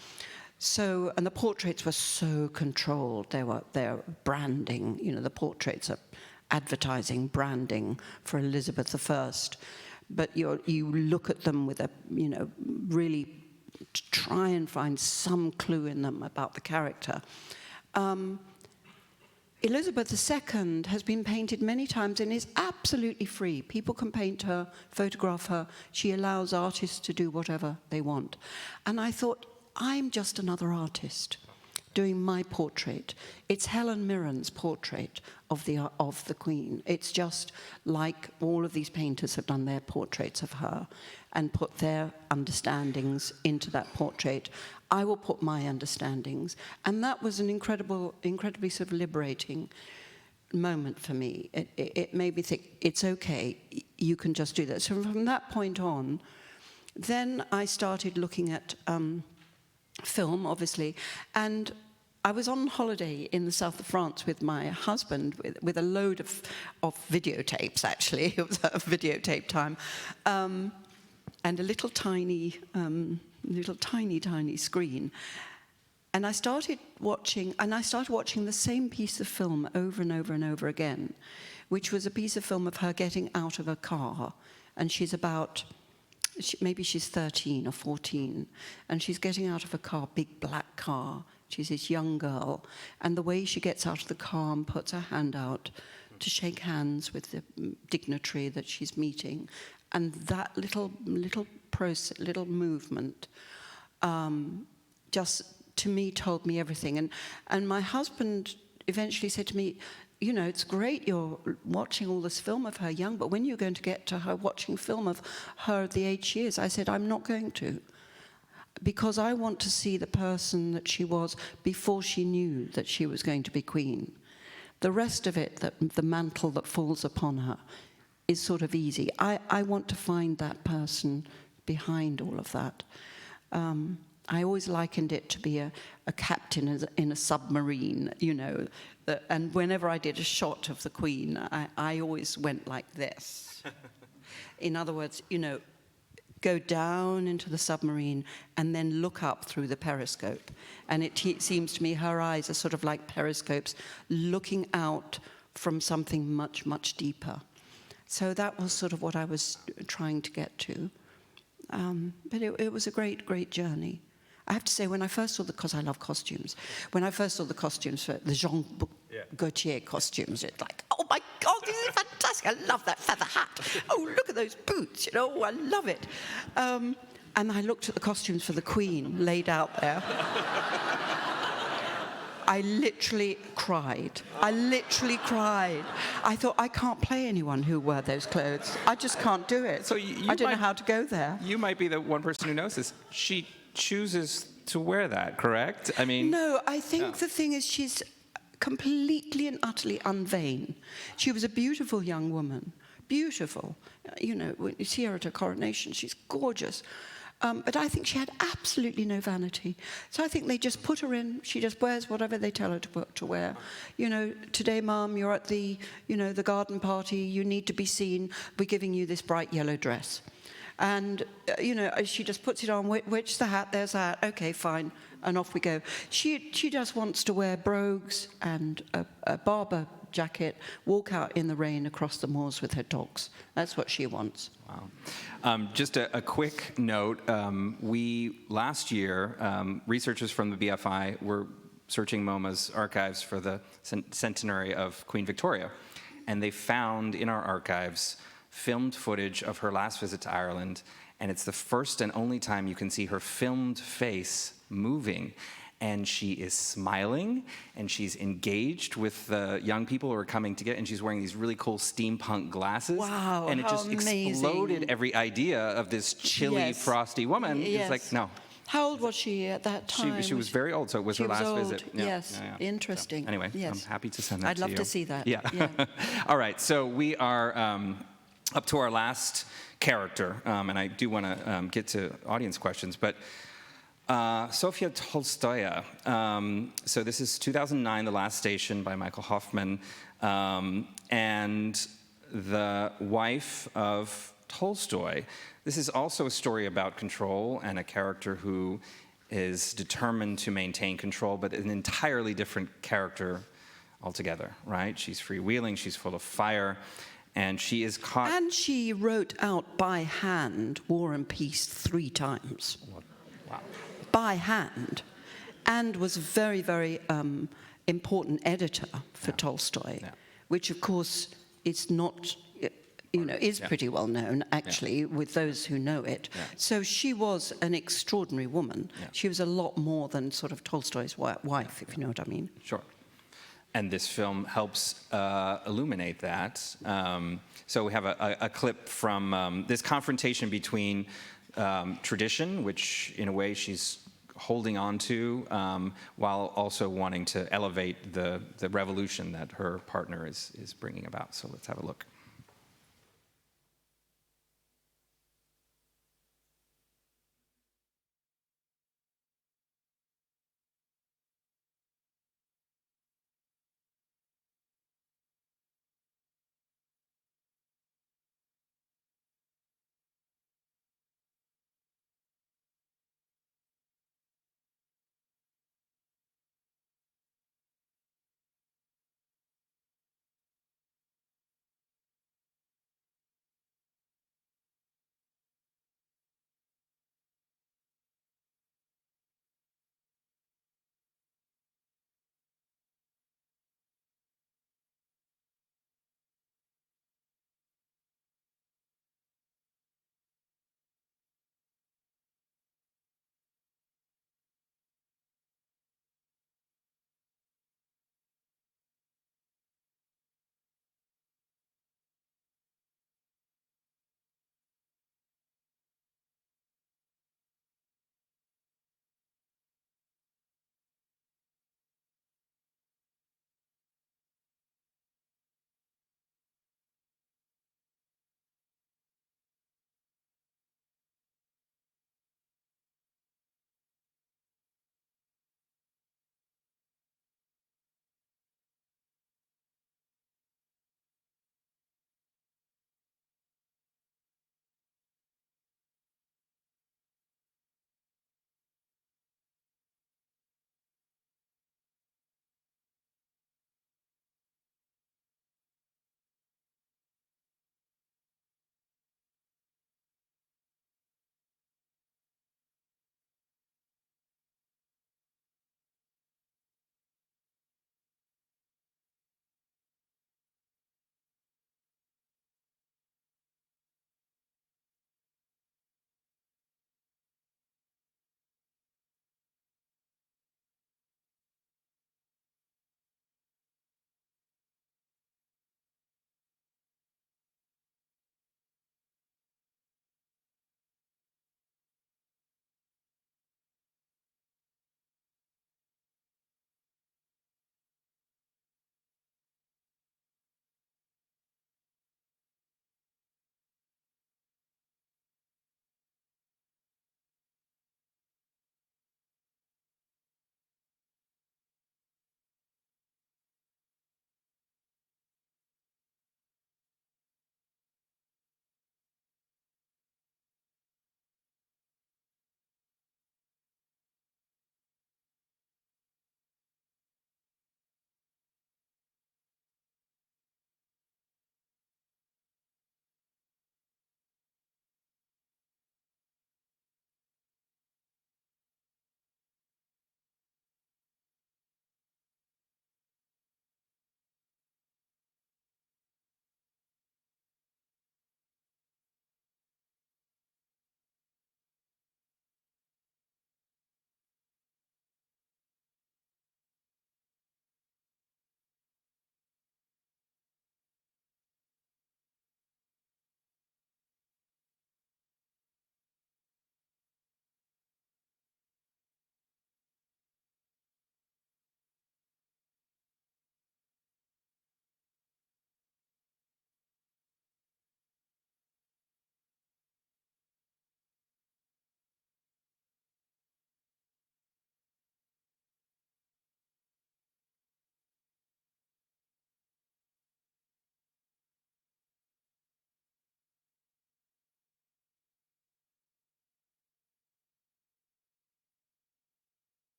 So, and the portraits were so controlled. They're branding, you know, the portraits are advertising, branding for Elizabeth I. But you look at them with a, you know, really try and find some clue in them about the character. Elizabeth II has been painted many times and is absolutely free. People can paint her, photograph her. She allows artists to do whatever they want. And I thought, I'm just another artist doing my portrait. It's Helen Mirren's portrait of the Queen. It's just like all of these painters have done their portraits of her and put their understandings into that portrait. I will put my understandings. And that was an incredibly sort of liberating moment for me. It made me think, it's okay, you can just do that. So from that point on, then I started looking at film, obviously, and I was on holiday in the south of France with my husband with a load of videotapes, actually. It was a videotape time, and a little tiny screen. And I started watching the same piece of film over and over and over again, which was a piece of film of her getting out of a car, and maybe she's 13 or 14, and she's getting out of a car, big black car. She's this young girl, and the way she gets out of the car and puts her hand out to shake hands with the dignitary that she's meeting, and that little movement just, to me, told me everything. And my husband eventually said to me, you know, it's great you're watching all this film of her young, but when you're going to get to her watching film of her at the age she is? I said, I'm not going to. Because I want to see the person that she was before she knew that she was going to be queen. The rest of it, the mantle that falls upon her, is sort of easy. I want to find that person behind all of that. I always likened it to be a captain in a submarine, you know, and whenever I did a shot of the Queen, I always went like this. In other words, you know, go down into the submarine and then look up through the periscope. And it seems to me her eyes are sort of like periscopes looking out from something much, much deeper. So that was sort of what I was trying to get to. But it was a great, great journey. I have to say, when I first saw because I love costumes, when I first saw the costumes for the Jean Gaultier costumes, it's like, oh my God, this is fantastic. I love that feather hat. Oh, look at those boots, I love it. And I looked at the costumes for the Queen laid out there. I literally cried. I literally cried. I thought, I can't play anyone who wear those clothes. I just can't do it. So I don't know how to go there. You might be the one person who knows this. She chooses to wear that, correct? I mean... No, I think the thing is she's completely and utterly unvain. She was a beautiful young woman. Beautiful. When you see her at her coronation, she's gorgeous. But I think she had absolutely no vanity. So I think they just put her in. She just wears whatever they tell her to wear. Today, Mum, you're at the, the garden party. You need to be seen. We're giving you this bright yellow dress. And, she just puts it on. Which the hat? There's the hat. Okay, fine. And off we go. She just wants to wear brogues and a barber jacket, walk out in the rain across the moors with her dogs. That's what she wants. Wow. Just a quick note. Last year, researchers from the BFI were searching MoMA's archives for the centenary of Queen Victoria. And they found in our archives filmed footage of her last visit to Ireland. And it's the first and only time you can see her filmed face moving. And she is smiling, and she's engaged with the young people who are coming to get, and she's wearing these really cool steampunk glasses. Wow, and it just amazing. Exploded every idea of this chilly, frosty woman. Yes. It's like, no. How old was she at that time? She was very old, so it was her last visit. Yeah. Yes, interesting. So, anyway, yes. I'm happy to send that I'd to you. love to see that. Yeah. All right, so we are up to our last character, and I do want to get to audience questions, but Sofia Tolstoya. So this is 2009, The Last Station by Michael Hoffman, and the wife of Tolstoy. This is also a story about control and a character who is determined to maintain control, but an entirely different character altogether, right? She's freewheeling, she's full of fire, and she is caught... And she wrote out by hand War and Peace 3 times. Wow. By hand, and was a very, very important editor for Tolstoy, which, of course, is not, is pretty well known, actually, with those who know it. So she was an extraordinary woman. She was a lot more than sort of Tolstoy's wife, if you know what I mean. Sure. And this film helps illuminate that. So we have a clip from this confrontation between tradition, which in a way she's holding on to, while also wanting to elevate the revolution that her partner is bringing about. So let's have a look.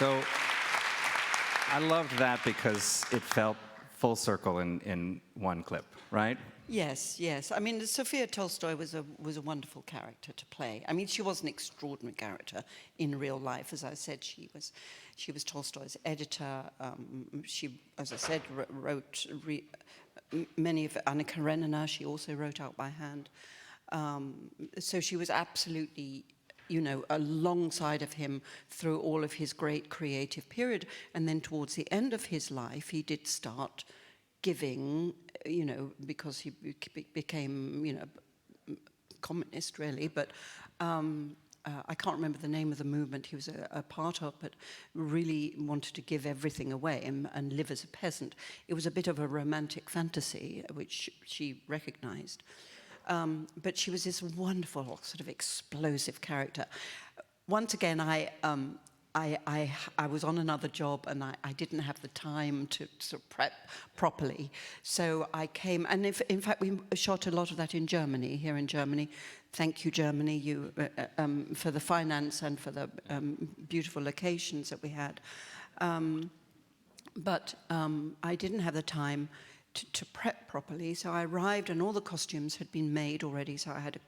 So I loved that because it felt full circle in one clip, right? Yes, yes. I mean, Sophia Tolstoy was a wonderful character to play. I mean, she was an extraordinary character in real life. As I said, she was Tolstoy's editor. She, as I said, wrote many of Anna Karenina. She also wrote out by hand. So she was absolutely, you know, alongside of him through all of his great creative period. And then towards the end of his life, he did start giving, you know, because he became, you know, communist really, but I can't remember the name of the movement he was a part of, but really wanted to give everything away and live as a peasant. It was a bit of a romantic fantasy, which she recognized. But she was this wonderful, sort of explosive character. Once again, I was on another job and I didn't have the time to sort of prep properly. So I came, and in fact, we shot a lot of that in Germany, here in Germany. Thank you, Germany, for the finance and for the beautiful locations that we had. But I didn't have the time to prep properly, so I arrived and all the costumes had been made already, so I had a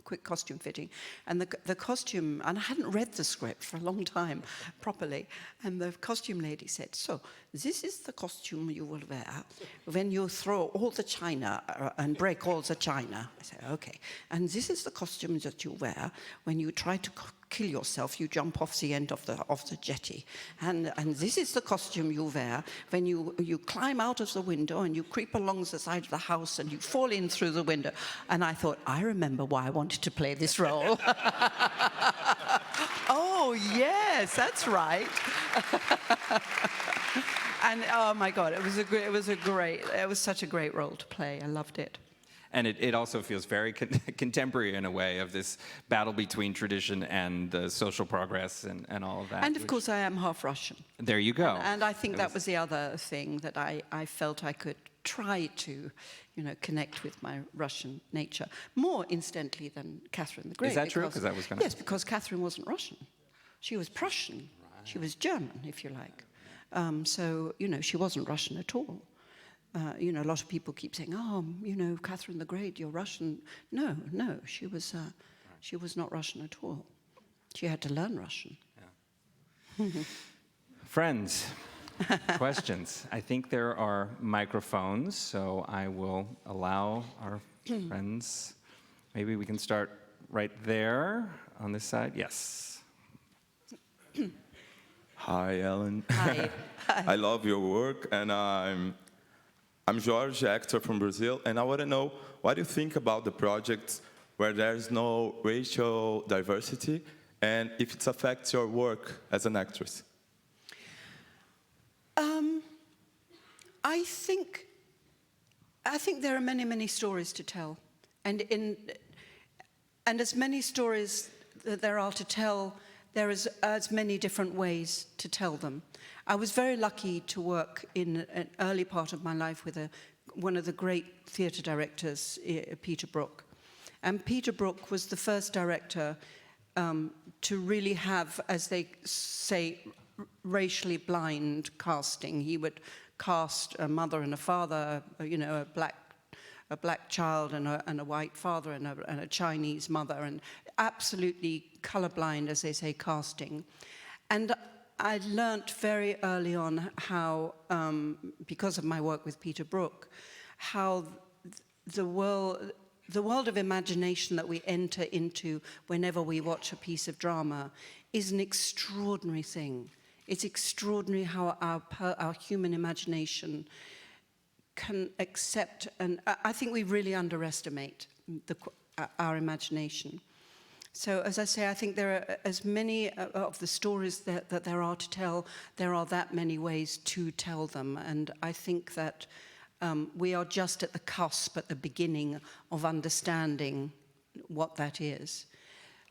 quick costume fitting. And the costume, and I hadn't read the script for a long time properly, and the costume lady said, so this is the costume you will wear when you throw all the china and break all the china. I said, okay. And this is the costume that you wear when you try to kill yourself, you jump off the end of the jetty. And this is the costume you wear when you climb out of the window and you creep along the side of the house and you fall in through the window. And I thought, I remember why I wanted to play this role. Oh, yes, that's right. And oh my God, it was such a great role to play. I loved it. And it also feels very contemporary in a way, of this battle between tradition and social progress and all of that. And of course, I am half Russian. There you go. And I think that was the other thing that I felt I could try to, you know, connect with my Russian nature more incidentally than Catherine the Great. Is that true? Because I was going to. Yes, because Catherine wasn't Russian. She was Prussian. Right. She was German, if you like. So, you know, she wasn't Russian at all. You know, a lot of people keep saying, oh, you know, Catherine the Great, you're Russian. No, she was not Russian at all. She had to learn Russian. Yeah. Friends, questions? I think there are microphones, so I will allow our friends. Maybe we can start right there on this side. Yes. Hi, Ellen. Hi. I love your work, and I'm Jorge, actor from Brazil, and I want to know, what do you think about the projects where there's no racial diversity, and if it affects your work as an actress? I think there are many stories to tell, and as many stories that there are to tell, there is as many different ways to tell them. I was very lucky to work in an early part of my life with one of the great theatre directors, Peter Brook. And Peter Brook was the first director to really have, as they say, racially blind casting. He would cast a mother and a father, you know, a black child and a white father and a Chinese mother, and absolutely colorblind, as they say, casting. And I learnt very early on how, because of my work with Peter Brook, how the world of imagination that we enter into whenever we watch a piece of drama is an extraordinary thing. It's extraordinary how our human imagination can accept, and I think we really underestimate our imagination. So, as I say, I think there are as many of the stories that there are to tell, there are that many ways to tell them. And I think that we are just at the cusp, at the beginning of understanding what that is.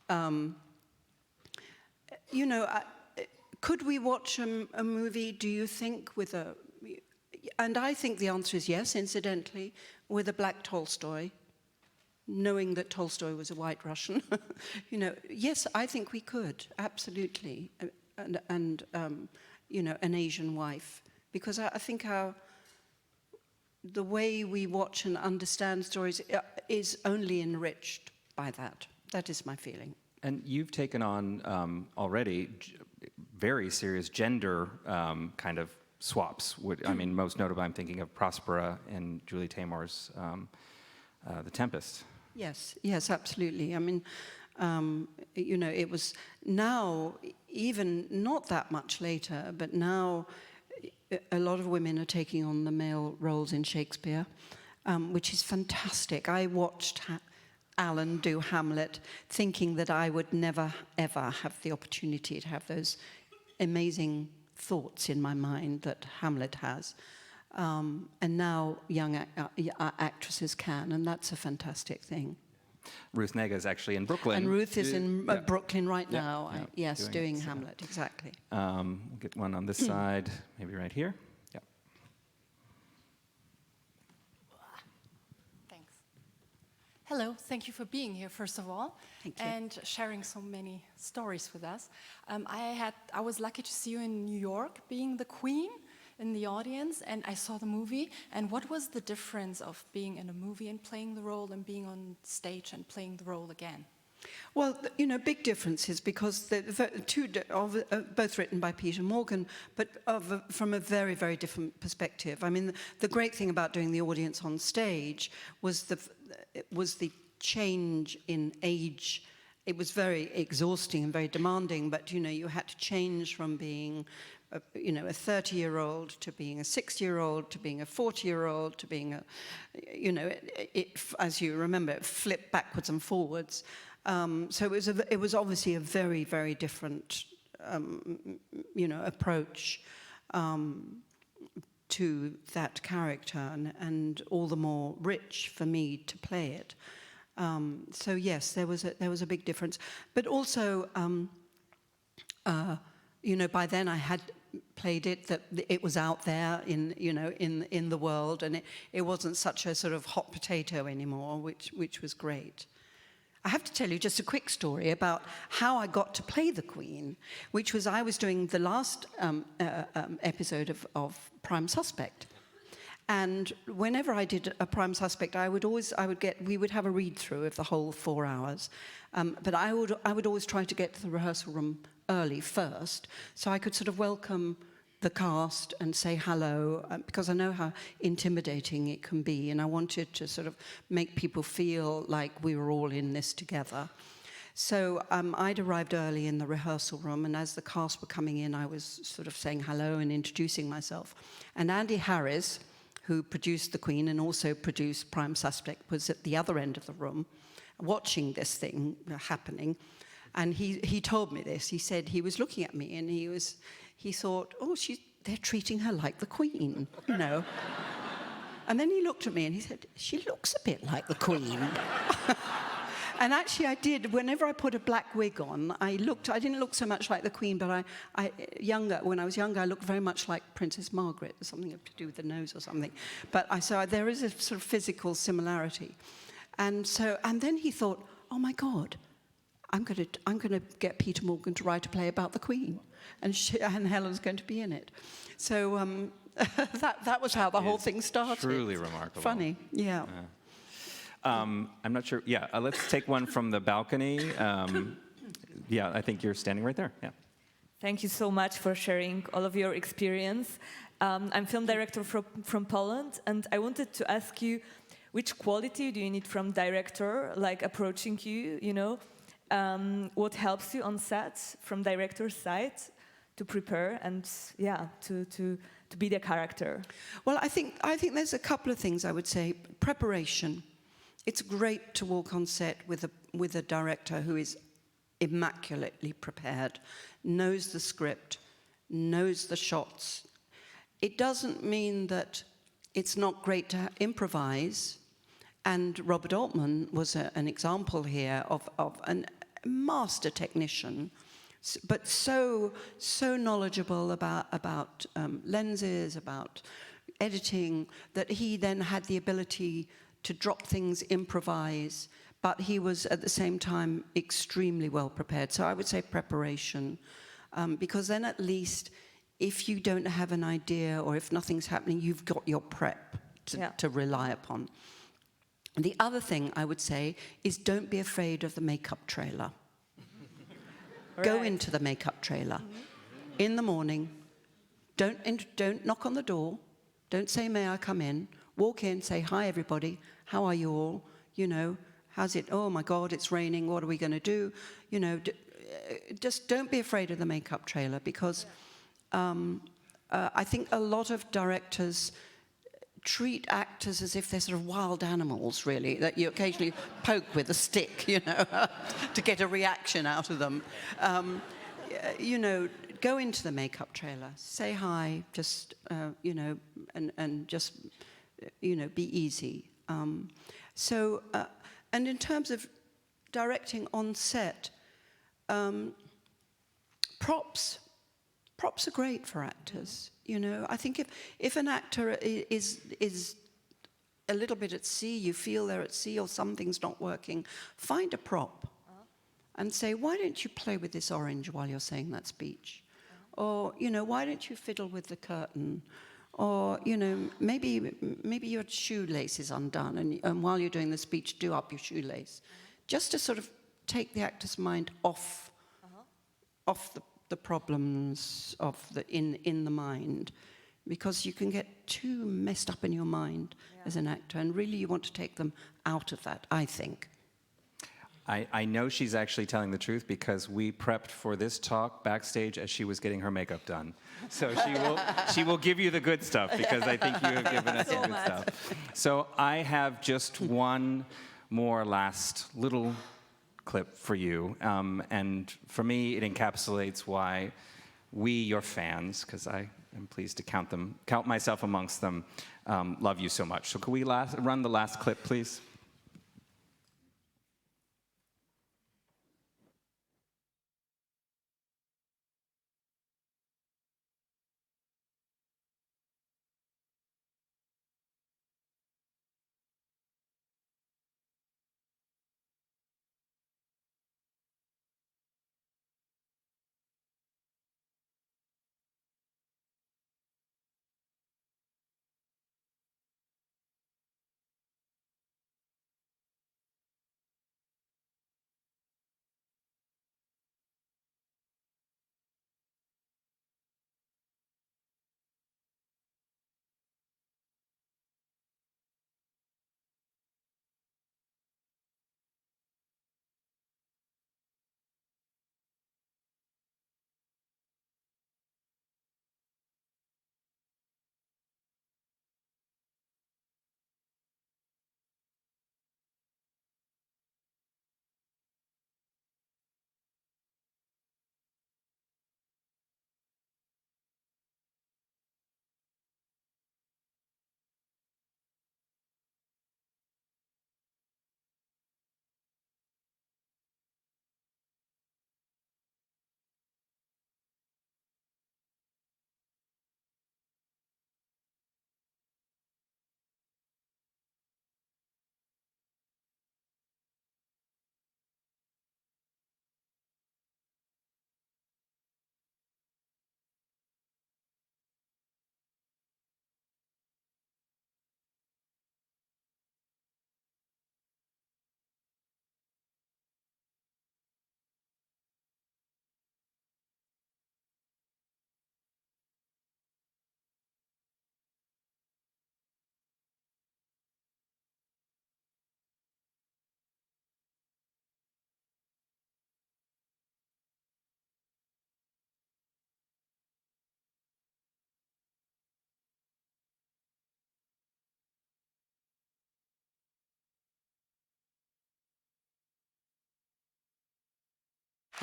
You know, could we watch a movie, do you think, with a... And I think the answer is yes, incidentally, with a black Tolstoy, knowing that Tolstoy was a white Russian. You know, yes, I think we could, absolutely. you know, an Asian wife, because I think the way we watch and understand stories is only enriched by that. That is my feeling. And you've taken on already very serious gender kind of swaps. I mean, most notably, I'm thinking of Prospera in Julie Taymor's The Tempest. Yes, yes, absolutely. I mean, you know, it was now, even not that much later, but now a lot of women are taking on the male roles in Shakespeare, which is fantastic. I watched Alan do Hamlet, thinking that I would never, ever have the opportunity to have those amazing thoughts in my mind that Hamlet has. And now young actresses can, and that's a fantic thing. Ruth Negga is actually in Brooklyn. And Ruth is in Brooklyn right Yeah, now, yeah, yes, doing Hamlet, exactly. We'll get one on this side, maybe right here. Yeah. Thanks. Hello, thank you for being here, first of all, Thank you. and sharing so many stories with us. I was lucky to see you in New York, being the queen in the audience, and I saw the movie. And what was the difference of being in a movie and playing the role and being on stage and playing the role again? Well, you know, big differences, because the two, both written by Peter Morgan, but from a very, very different perspective. I mean, the great thing about doing the audience on stage was the change in age. It was very exhausting and very demanding, but, you know, you had to change from being you know, a 30-year-old to being a 60-year-old to being a 40-year-old to being a, you know, as you remember, it flipped backwards and forwards. So it was obviously a very, very different, you know, approach to that character, and all the more rich for me to play it. So yes, there was a big difference, but also, you know, by then I had played it, that it was out there in, you know, in the world, and it wasn't such a sort of hot potato anymore, which was great. I have to tell you just a quick story about how I got to play the Queen, which was I was doing the last episode of Prime Suspect. And whenever I did a Prime Suspect, we would have a read-through of the whole 4 hours. But I would always try to get to the rehearsal room early first, so I could sort of welcome the cast and say hello, because I know how intimidating it can be, and I wanted to sort of make people feel like we were all in this together. So I'd arrived early in the rehearsal room, and as the cast were coming in, I was sort of saying hello and introducing myself. And Andy Harris, who produced The Queen and also produced Prime Suspect, was at the other end of the room watching this thing happening. And he told me this. He said he was looking at me and he thought, oh, they're treating her like the Queen, you know. And then he looked at me and he said, she looks a bit like the Queen. And actually I did. Whenever I put a black wig on, I didn't look so much like the Queen, but when I was younger, I looked very much like Princess Margaret, something to do with the nose or something. But so there is a sort of physical similarity. And then he thought, oh my God, I'm going to get Peter Morgan to write a play about the Queen, and Helen's going to be in it. So that was how the whole thing started. Truly remarkable. Funny, yeah. I'm not sure. Yeah, let's take one from the balcony. Yeah, I think you're standing right there. Yeah. Thank you so much for sharing all of your experience. I'm film director from Poland, and I wanted to ask you, which quality do you need from director, like approaching you, you know? What helps you on set from director's side to prepare and, yeah, to be the character? Well, I think there's a couple of things I would say. Preparation. It's great to walk on set with a director who is immaculately prepared, knows the script, knows the shots. It doesn't mean that it's not great to improvise. And Robert Altman was an example here of a master technician, but so knowledgeable about lenses, about editing, that he then had the ability to drop things, improvise, but he was at the same time extremely well prepared. So I would say preparation. because then at least if you don't have an idea or if nothing's happening, you've got your prep to rely upon. And the other thing I would say is don't be afraid of the makeup trailer. Go into the makeup trailer in the morning. Don't knock on the door. Don't say, may I come in? Walk in, say, hi, everybody. How are you all? You know, how's it? Oh, my God, it's raining. What are we going to do? You know, just don't be afraid of the makeup trailer, because I think a lot of directors treat actors as if they're sort of wild animals, really, that you occasionally poke with a stick, you know, to get a reaction out of them. You know, go into the makeup trailer, say hi, just, you know, and just, you know, be easy. And in terms of directing on set, props are great for actors. You know, I think if an actor is a little bit at sea, you feel they're at sea or something's not working, find a prop and say, why don't you play with this orange while you're saying that speech? Or, you know, why don't you fiddle with the curtain? Or, you know, maybe your shoelace is undone, and while you're doing the speech, do up your shoelace. Just to sort of take the actor's mind off the problems of in the mind, because you can get too messed up in your mind as an actor, and really you want to take them out of that, I think. I know she's actually telling the truth, because we prepped for this talk backstage as she was getting her makeup done. So she will give you the good stuff, because I think you have given us some good stuff. So I have just one more last little clip for you. And for me, it encapsulates why we, your fans, because I am pleased to count myself amongst them, love you so much. So could we run the last clip, please?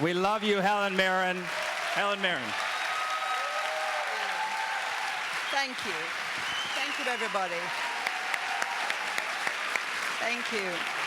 We love you, Helen Mirren. Helen Mirren. Thank you. Thank you, everybody. Thank you.